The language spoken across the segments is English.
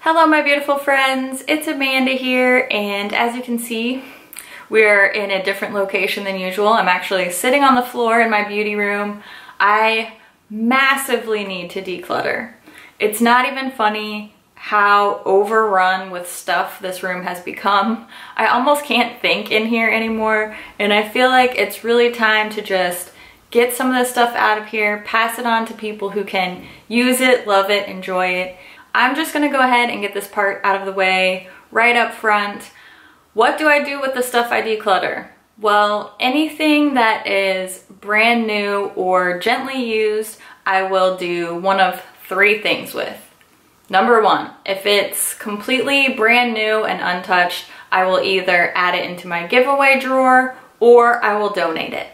Hello my beautiful friends, it's Amanda here, and as you can see, we're in a different location than usual. I'm actually sitting on the floor in my beauty room. I massively need to declutter. It's not even funny how overrun with stuff this room has become. I almost can't think in here anymore, and I feel like it's really time to just get some of this stuff out of here, pass it on to people who can use it, love it, enjoy it. I'm just gonna go ahead and get this part out of the way right up front. What do I do with the stuff I declutter? Well, anything that is brand new or gently used, I will do one of three things with. Number one, if it's completely brand new and untouched, I will either add it into my giveaway drawer or I will donate it.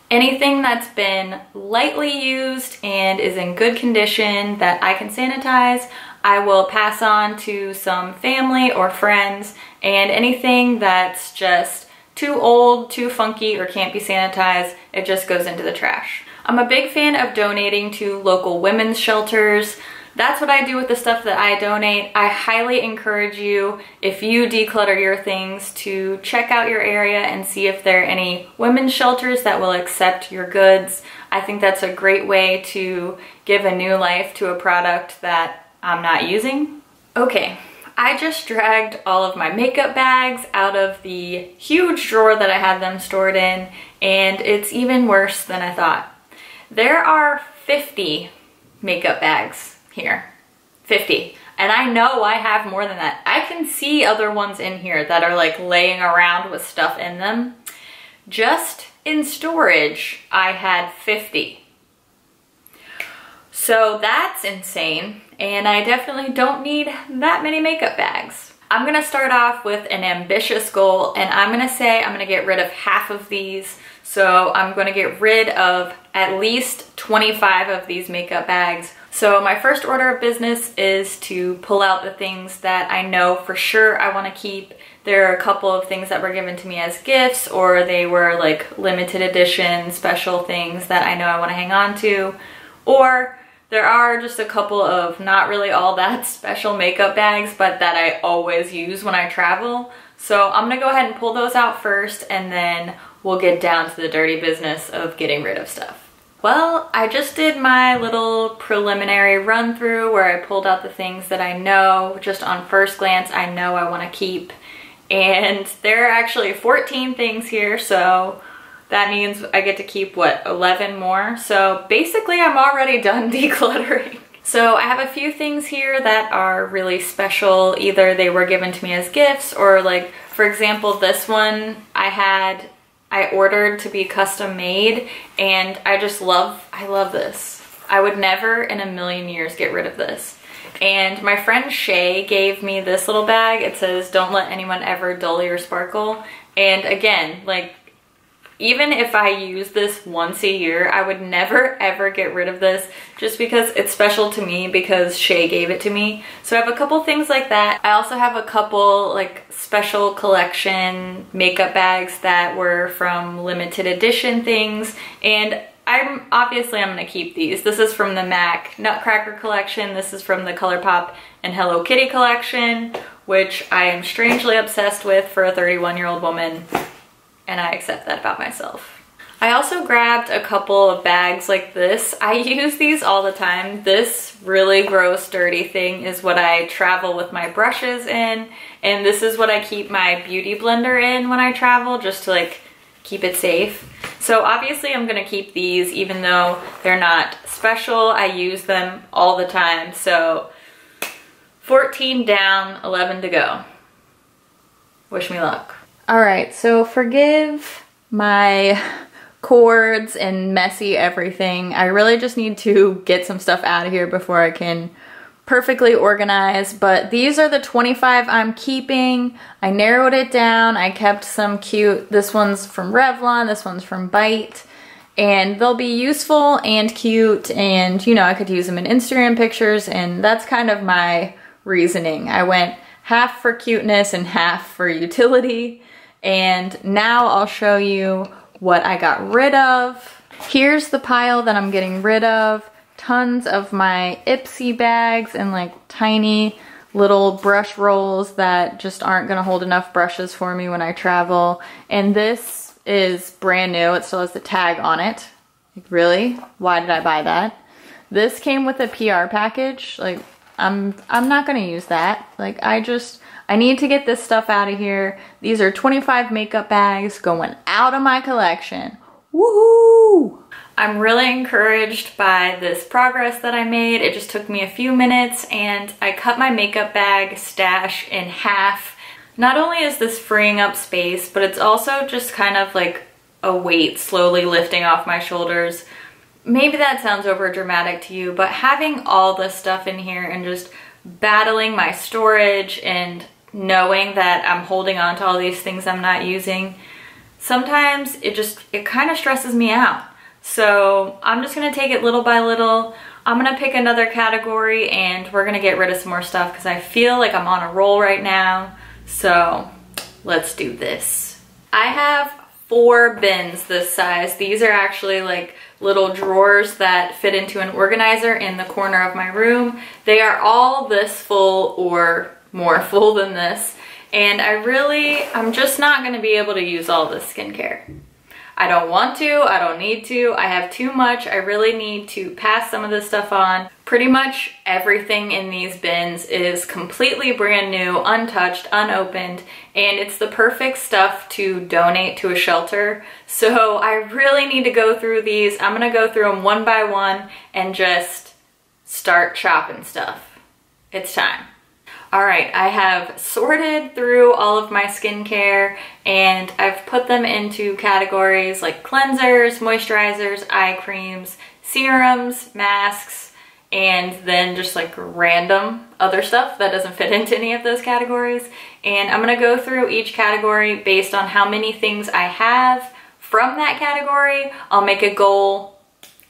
Anything that's been lightly used and is in good condition that I can sanitize, I will pass on to some family or friends, and anything that's just too old, too funky, or can't be sanitized, it just goes into the trash. I'm a big fan of donating to local women's shelters. That's what I do with the stuff that I donate. I highly encourage you, if you declutter your things, to check out your area and see if there are any women's shelters that will accept your goods. I think that's a great way to give a new life to a product that I'm not using. Okay, I just dragged all of my makeup bags out of the huge drawer that I had them stored in, and it's even worse than I thought. There are 50 makeup bags here. 50. And I know I have more than that. I can see other ones in here that are like laying around with stuff in them. Just in storage, I had 50. So that's insane, and I definitely don't need that many makeup bags. I'm gonna start off with an ambitious goal, and I'm gonna say I'm gonna get rid of half of these. So I'm gonna get rid of at least 25 of these makeup bags. So my first order of business is to pull out the things that I know for sure I want to keep. There are a couple of things that were given to me as gifts, or they were like limited edition special things that I know I want to hang on to. Or there are just a couple of not really all that special makeup bags, but that I always use when I travel. So I'm gonna go ahead and pull those out first, and then we'll get down to the dirty business of getting rid of stuff. Well, I just did my little preliminary run through where I pulled out the things that I know, just on first glance, I know I want to keep. And there are actually 14 things here, so that means I get to keep, what, 11 more? So basically I'm already done decluttering. So I have a few things here that are really special. Either they were given to me as gifts, or like, for example, this one I ordered to be custom made, and I love this. I would never in a million years get rid of this. And my friend Shay gave me this little bag. It says, "Don't let anyone ever dull your sparkle." And again, like, even if I use this once a year, I would never ever get rid of this, just because it's special to me because Shay gave it to me. So I have a couple things like that. I also have a couple like special collection makeup bags that were from limited edition things, and I'm gonna keep these. This is from the MAC Nutcracker collection. This is from the ColourPop and Hello Kitty collection, which I am strangely obsessed with for a 31-year-old woman. And I accept that about myself. I also grabbed a couple of bags like this. I use these all the time. This really gross, dirty thing is what I travel with my brushes in, and this is what I keep my beauty blender in when I travel, just to like keep it safe. So obviously I'm gonna keep these even though they're not special. I use them all the time. So 14 down, 11 to go. Wish me luck. All right, so forgive my cords and messy everything. I really just need to get some stuff out of here before I can perfectly organize, but these are the 25 I'm keeping. I narrowed it down. I kept some cute, this one's from Revlon, this one's from Bite, and they'll be useful and cute, and you know, I could use them in Instagram pictures, and that's kind of my reasoning. I went half for cuteness and half for utility. And now I'll show you what I got rid of. Here's the pile that I'm getting rid of. Tons of my Ipsy bags and like tiny little brush rolls that just aren't gonna hold enough brushes for me when I travel. And this is brand new. It still has the tag on it. Like, really? Why did I buy that? This came with a PR package. Like, I'm not gonna use that. Like, I need to get this stuff out of here. These are 25 makeup bags going out of my collection. Woohoo! I'm really encouraged by this progress that I made. It just took me a few minutes and I cut my makeup bag stash in half. Not only is this freeing up space, but it's also just kind of like a weight slowly lifting off my shoulders. Maybe that sounds over dramatic to you, but having all this stuff in here and just battling my storage and knowing that I'm holding on to all these things I'm not using, sometimes it kind of stresses me out. So I'm just gonna take it little by little. I'm gonna pick another category and we're gonna get rid of some more stuff because I feel like I'm on a roll right now. So let's do this. I have 4 bins this size. These are actually like little drawers that fit into an organizer in the corner of my room. They are all this full or more full than this. And I'm just not gonna be able to use all this skincare. I don't want to, I don't need to, I have too much. I really need to pass some of this stuff on. Pretty much everything in these bins is completely brand new, untouched, unopened, and it's the perfect stuff to donate to a shelter. So I really need to go through these. I'm gonna go through them one by one and just start chopping stuff. It's time. All right, I have sorted through all of my skincare and I've put them into categories like cleansers, moisturizers, eye creams, serums, masks, and then just like random other stuff that doesn't fit into any of those categories. And I'm gonna go through each category based on how many things I have from that category. I'll make a goal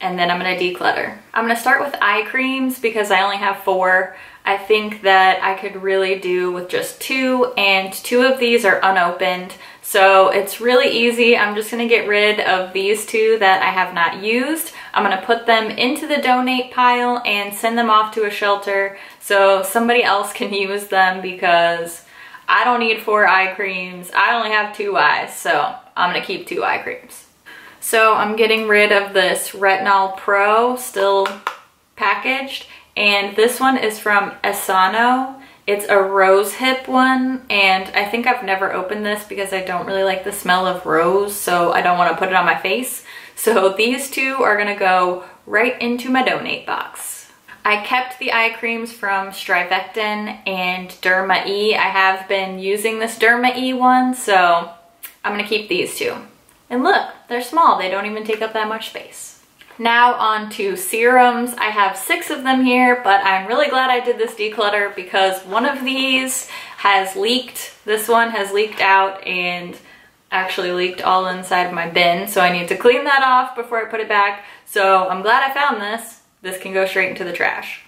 and then I'm gonna declutter. I'm gonna start with eye creams because I only have 4. I think that I could really do with just 2, and 2 of these are unopened. So it's really easy. I'm just gonna get rid of these 2 that I have not used. I'm gonna put them into the donate pile and send them off to a shelter so somebody else can use them because I don't need 4 eye creams. I only have 2 eyes, so I'm gonna keep 2 eye creams. So I'm getting rid of this Retinol Pro, still packaged. And this one is from Asano. It's a rose hip one, and I think I've never opened this because I don't really like the smell of rose, so I don't want to put it on my face. So these 2 are gonna go right into my donate box. I kept the eye creams from Strivectin and Derma E. I have been using this Derma E one, so I'm gonna keep these 2. And look, they're small. They don't even take up that much space. Now on to serums. I have 6 of them here, but I'm really glad I did this declutter because one of these has leaked. This one has leaked out and actually leaked all inside of my bin, so I need to clean that off before I put it back. So I'm glad I found this. This can go straight into the trash.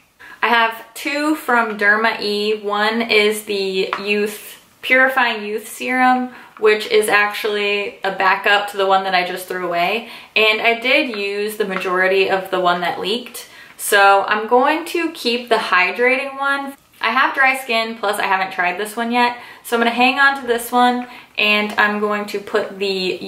I have 2 from Derma E. One is the Purifying Youth Serum, which is actually a backup to the one that I just threw away. And I did use the majority of the one that leaked. So I'm going to keep the hydrating one. I have dry skin, plus I haven't tried this one yet. So I'm gonna hang on to this one and I'm going to put the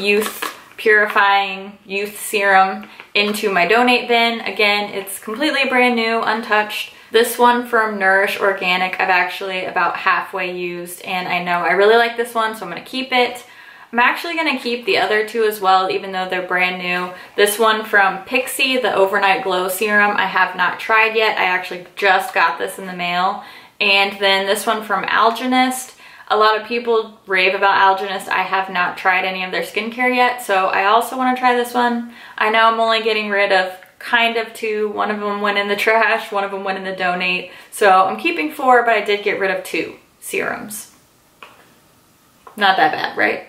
Purifying Youth Serum into my donate bin. Again, it's completely brand new, untouched. This one from Nourish Organic, I've actually about halfway used, and I know I really like this one, so I'm gonna keep it. I'm actually gonna keep the other 2 as well, even though they're brand new. This one from Pixi, the Overnight Glow Serum, I have not tried yet. I actually just got this in the mail. And then this one from Algenist. A lot of people rave about Algenist. I have not tried any of their skincare yet, so I also wanna try this one. I know I'm only getting rid of kind of 2. One of them went in the trash, one of them went in the donate. So I'm keeping 4, but I did get rid of 2 serums. Not that bad, right?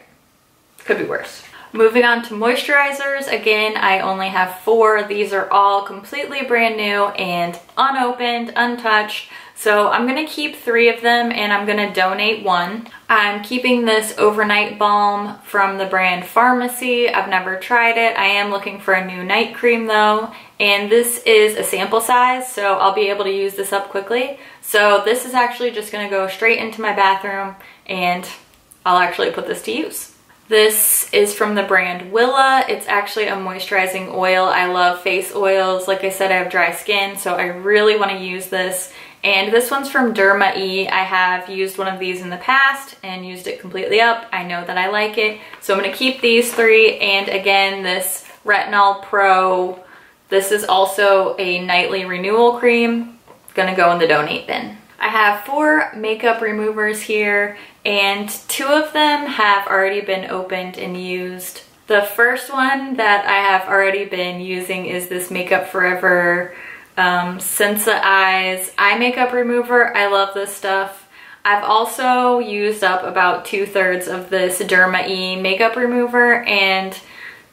Could be worse. Moving on to moisturizers, again, I only have 4. These are all completely brand new and unopened, untouched. So I'm gonna keep 3 of them and I'm gonna donate 1. I'm keeping this overnight balm from the brand Pharmacy. I've never tried it. I am looking for a new night cream though. And this is a sample size, so I'll be able to use this up quickly. So this is actually just gonna go straight into my bathroom and I'll actually put this to use. This is from the brand Willa. It's actually a moisturizing oil. I love face oils. Like I said, I have dry skin, so I really want to use this. And this one's from Derma E. I have used one of these in the past and used it completely up. I know that I like it. So I'm going to keep these 3. And again, this Retinol Pro. This is also a nightly renewal cream. Going to go in the donate bin. I have 4 makeup removers here and 2 of them have already been opened and used. The first one that I have already been using is this Makeup Forever Senza Eyes eye makeup remover. I love this stuff. I've also used up about 2/3 of this Derma E makeup remover, and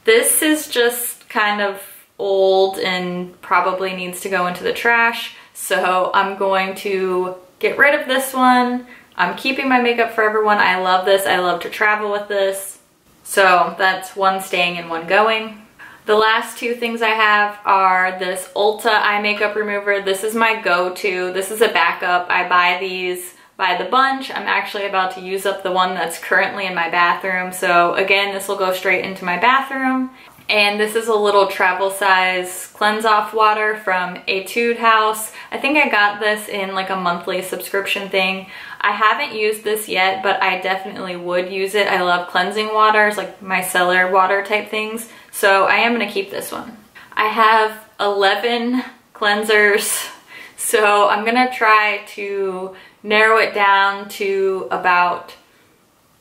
this is just kind of old and probably needs to go into the trash. So I'm going to get rid of this one. I'm keeping my Makeup Forever one. I love this. I love to travel with this. So that's 1 staying and 1 going. The last 2 things I have are this Ulta eye makeup remover. This is my go-to. This is a backup. I buy these by the bunch. I'm actually about to use up the one that's currently in my bathroom. So again, this will go straight into my bathroom. And this is a little travel size cleanse off water from Etude House. I think I got this in like a monthly subscription thing. I haven't used this yet, but I definitely would use it. I love cleansing waters, like micellar water type things. So I am gonna keep this one. I have 11 cleansers. So I'm gonna try to narrow it down to about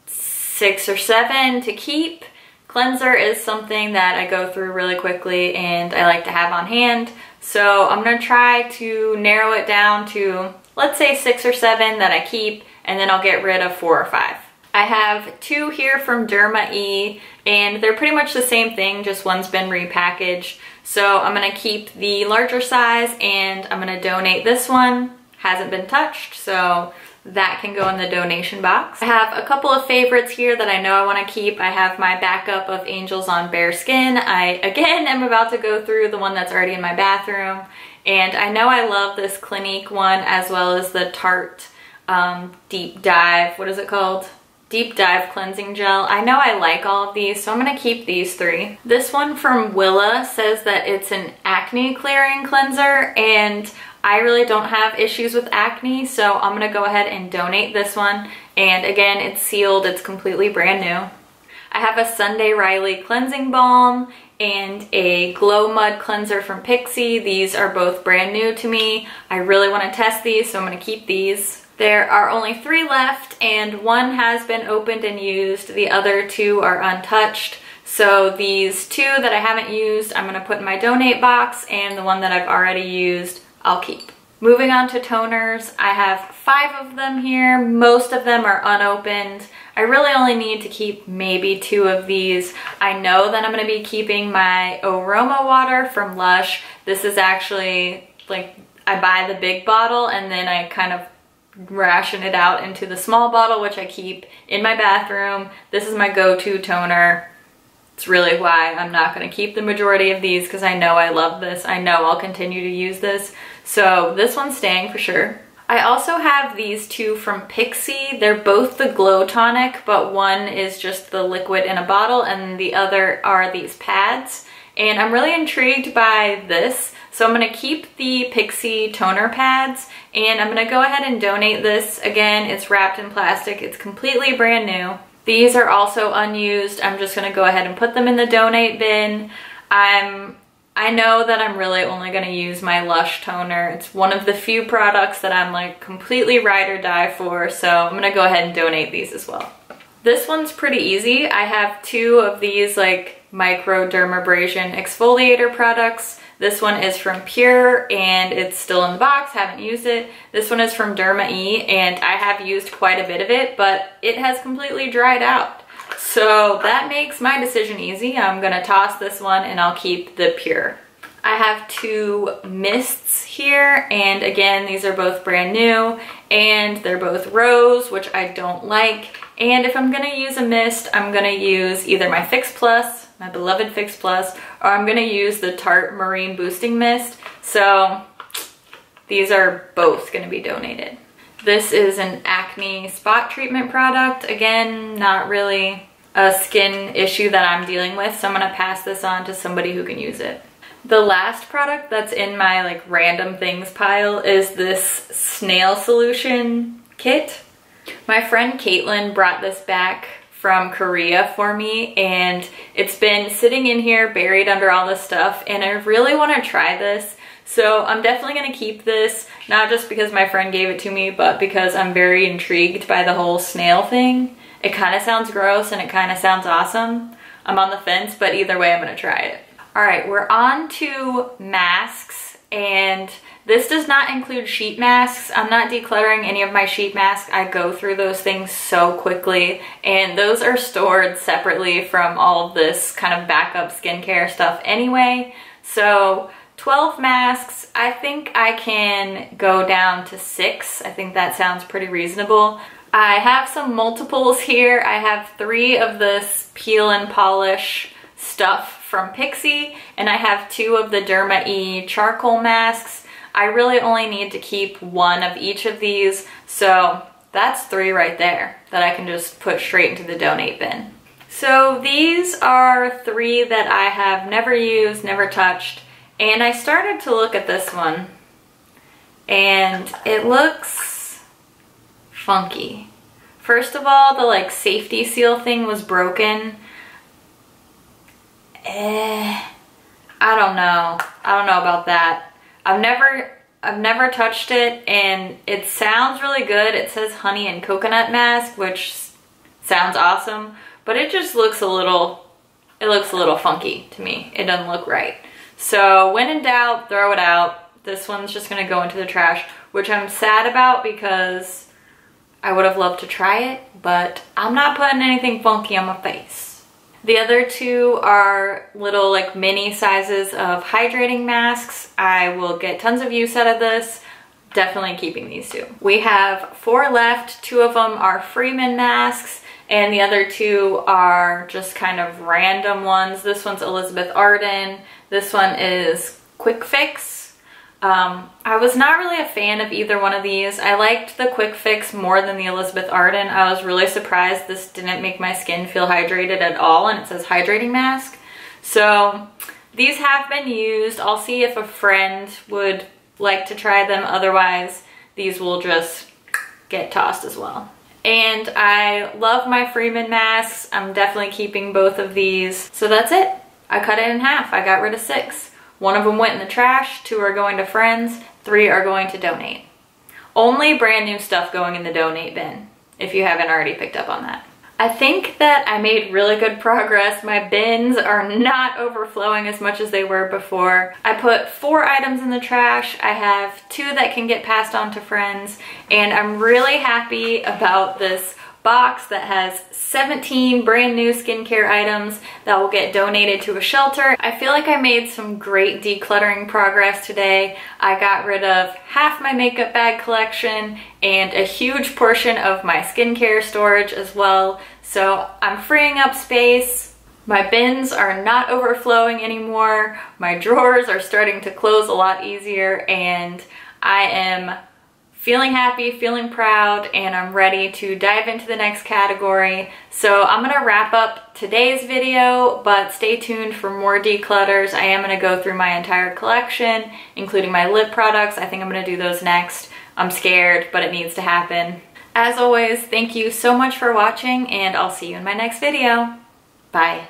6 or 7 to keep. Cleanser is something that I go through really quickly and I like to have on hand. So I'm gonna try to narrow it down to, let's say 6 or 7 that I keep, and then I'll get rid of 4 or 5. I have 2 here from Derma E, and they're pretty much the same thing, just one's been repackaged. So I'm gonna keep the larger size and I'm gonna donate this one. Hasn't been touched, so that can go in the donation box. I have a couple of favorites here that I know I want to keep. I have my backup of Angels on Bare Skin. I, again, am about to go through the one that's already in my bathroom. And I know I love this Clinique one as well as the Tarte Deep Dive, what is it called? Deep Dive Cleansing Gel. I know I like all of these, so I'm going to keep these 3. This one from Willa says that it's an acne clearing cleanser, and I really don't have issues with acne, so I'm gonna go ahead and donate this one. And again, it's sealed, it's completely brand new. I have a Sunday Riley cleansing balm and a Glow Mud cleanser from Pixi. These are both brand new to me. I really want to test these, so I'm gonna keep these. There are only 3 left, and 1 has been opened and used. The other 2 are untouched. So these 2 that I haven't used, I'm gonna put in my donate box, and the one that I've already used, I'll keep. Moving on to toners, I have 5 of them here. Most of them are unopened. I really only need to keep maybe 2 of these. I know that I'm going to be keeping my Aroma Water from Lush. This is actually, like, I buy the big bottle and then I kind of ration it out into the small bottle, which I keep in my bathroom. This is my go-to toner. It's really why I'm not going to keep the majority of these, because I know I love this. I know I'll continue to use this. So this one's staying for sure. I also have these 2 from Pixi. They're both the Glow Tonic, but one is just the liquid in a bottle and the other are these pads. And I'm really intrigued by this. So I'm going to keep the Pixi toner pads, and I'm going to go ahead and donate this. Again, it's wrapped in plastic. It's completely brand new. These are also unused. I'm just gonna go ahead and put them in the donate bin. I know that I'm really only gonna use my Lush toner. It's one of the few products that I'm like completely ride or die for, so I'm gonna go ahead and donate these as well. This one's pretty easy. I have 2 of these like microdermabrasion exfoliator products. This one is from Pure and it's still in the box, haven't used it. This one is from Derma E and I have used quite a bit of it, but it has completely dried out. So that makes my decision easy. I'm gonna toss this one and I'll keep the Pure. I have 2 mists here, and again, these are both brand new, and they're both rose, which I don't like. And if I'm gonna use a mist, I'm gonna use either my Fix Plus, my beloved Fix Plus, or I'm gonna use the Tarte Marine Boosting Mist. So these are both gonna be donated. This is an acne spot treatment product. Again, not really a skin issue that I'm dealing with, so I'm gonna pass this on to somebody who can use it. The last product that's in my like random things pile is this snail solution kit. My friend Caitlin brought this back from Korea for me, and it's been sitting in here buried under all this stuff, and I really want to try this. So I'm definitely going to keep this, not just because my friend gave it to me, but because I'm very intrigued by the whole snail thing. It kind of sounds gross and it kind of sounds awesome. I'm on the fence, but either way I'm going to try it. All right, we're on to masks, and this does not include sheet masks. I'm not decluttering any of my sheet masks. I go through those things so quickly, and those are stored separately from all of this kind of backup skincare stuff anyway. So 12 masks, I think I can go down to 6. I think that sounds pretty reasonable. I have some multiples here. I have 3 of this peel and polish stuff from Pixi, and I have 2 of the Derma E charcoal masks. I really only need to keep 1 of each of these, so that's 3 right there that I can just put straight into the donate bin. So these are 3 that I have never used, never touched, and I started to look at this one, and it looks funky. First of all, the like safety seal thing was broken. I don't know. I don't know about that. I've never touched it, and it sounds really good. It says honey and coconut mask, which sounds awesome, but it just looks a little funky to me. It doesn't look right. So when in doubt, throw it out. This one's just gonna go into the trash, which I'm sad about because I would have loved to try it, but I'm not putting anything funky on my face. The other 2 are little like mini sizes of hydrating masks. I will get tons of use out of this. Definitely keeping these 2. We have 4 left. 2 of them are Freeman masks, and the other 2 are just kind of random ones. This one's Elizabeth Arden. This one is Quick Fix. I was not really a fan of either one of these. I liked the Quick Fix more than the Elizabeth Arden. I was really surprised this didn't make my skin feel hydrated at all, and it says hydrating mask. So these have been used. I'll see if a friend would like to try them. Otherwise, these will just get tossed as well. And I love my Freeman masks. I'm definitely keeping both of these. So that's it. I cut it in half. I got rid of 6. 1 of them went in the trash, 2 are going to friends, 3 are going to donate. Only brand new stuff going in the donate bin, if you haven't already picked up on that. I think that I made really good progress. My bins are not overflowing as much as they were before. I put 4 items in the trash. I have 2 that can get passed on to friends, and I'm really happy about this box that has 17 brand new skincare items that will get donated to a shelter. I feel like I made some great decluttering progress today. I got rid of half my makeup bag collection and a huge portion of my skincare storage as well. So I'm freeing up space. My bins are not overflowing anymore. My drawers are starting to close a lot easier, and I am feeling happy, feeling proud, and I'm ready to dive into the next category. So I'm gonna wrap up today's video, but stay tuned for more declutters. I am gonna go through my entire collection, including my lip products. I think I'm gonna do those next. I'm scared, but it needs to happen. As always, thank you so much for watching, and I'll see you in my next video. Bye.